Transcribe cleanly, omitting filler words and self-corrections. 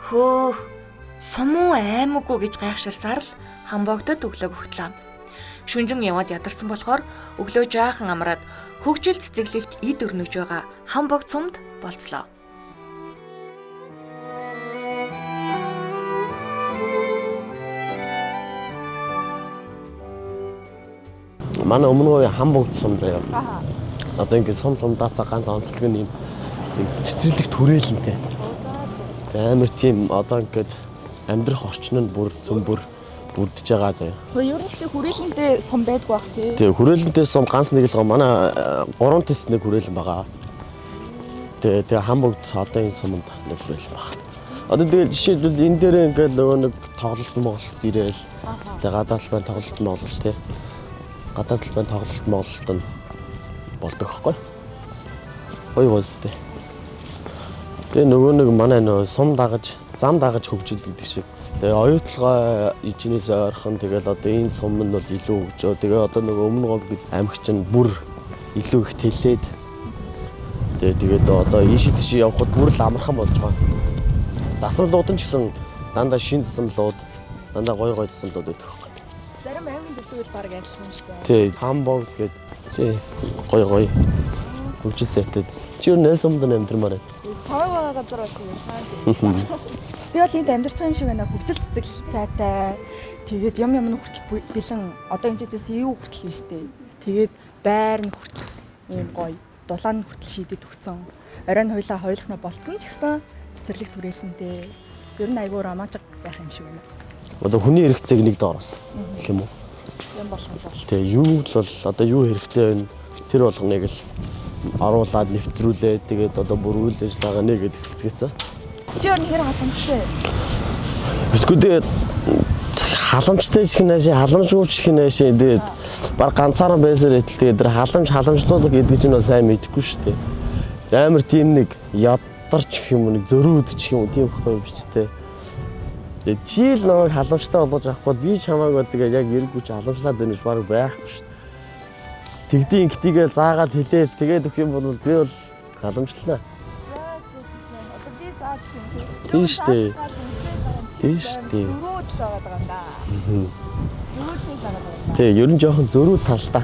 Хөөх, сумуу аймаггүй гэж гайхширсаар л хамбогдод өглөө өгтлөө. Шүнжин яваад ядарсан болохоор өглөө жаахан амраад хөгжил цэцэглэлт эд өрнөж байгаа хамбогд сумд болцлоо. Манай өмнө үе хамбогд сум заяа. Одоо ингэ сум даацаа ганц онцлог нь юм цэцэрлэг төрөлнтэй. Амар тийм одоо ингээд амьдрах орчин нь бүр зөмбөр бүрдэж байгаа заяа. Хөө ер нь л хүрээлэнтэй сум байдг байх тий. Тэгээ хүрээлэнтэй сум ганц нэг л гоо манай 3 тест нэг хүрээлэн байгаа. Тэгээ хамбогд одоо энэ суманд нэг хүрээлэн баг. Одоо тэгээ жишээлбэл энэ дээр ингээд нөгөө нэг тоглолт моголт ирээл. Тэгээ гадаад талбай тоглолт моголт тий. Гадаад талбай тоглолт моголт нь болдог байхгүй. Ойгоостэй. Тэгээ нөгөө нэг манай нөгөө сум дагаж, зам дагаж хөгжил гэдэг шиг. Тэгээ оюутлогоо ижнээс ойрхон тэгэл одоо энэ сум нь бол илүү хөгжөө. Тэгээ одоо нөгөө өмнө говь амьгч нь бүр илүү их тэлээд. Тэгээд одоо ийш тийш явхад бүр л амархан болж байгаа. Засварлууд нь ч гэсэн дандаа шин засварлууд, дандаа гой засварлууд байдаг байхгүй. Зарим аймгийн төвдөл баг адилхан шүү дээ. Тий, хамбогд гээд тий гой хөгжил сайтай. Чи юу нээс өмнө амьдрмаар байна. Цаваг байгаа газар байх юм цаана. Би бол энд амьдарч байгаа юм шиг байна. Хөгжил цэцэглэл сайтай. Тэгээд юм нь хүртэл бэлэн одоо энэ ч гэсэн юу хүртэл биш дээ. Тэгээд байр нь хүртэл ийм гоё. Дулаан нь хүртэл шийдэд өгсөн. Оройн хуйлаа хойлохноо болцсон ч гэсэн цэцэрлэг түрээлэнтэй. Ер нь айгүй романтик байх юм шиг байна. Одоо хүний хэрэгцээг нэг доороос гэх юм уу? Юм болгоно. Тэгээ юу л бол одоо юу хэрэгтэй вэ? Тэр болгоныг л оруулаад нэвтрүүлээ. Тэгээд одоо бүр үйл ажиллагаа нэгэд эхэлцгээсэн. Чи өөр нэр халамжтай. Битгүү тэгээд халамжтай шиг нааши, халамжгүй шиг нааши. Тэгээд баг ганцаараа байсаар итэл тэгээд тэр халамжлуулах гэдэг чинь сайн мэдэхгүй шүү дээ. Амар тийм нэг ядарч юм нэг зөрүүд ч юм уу тийм байхгүй бичтэй. Тэгээд чи л намайг халамжтай болгож авахгүй би чамайг бол тэгээд яг эргүү чи халамжлаад байна гэж баг байхгүй шүү дээ. Тэгдийн гитгээл заагаал хэлээл тэгээд өгөх юм бол би бол халамжлаа. Тийш дээ. Тийш дээ. Зөрүүд л байгаа юм да. Зөрүүд л байгаа юм да. Тэг, ер нь жоохон зөрүү талтай.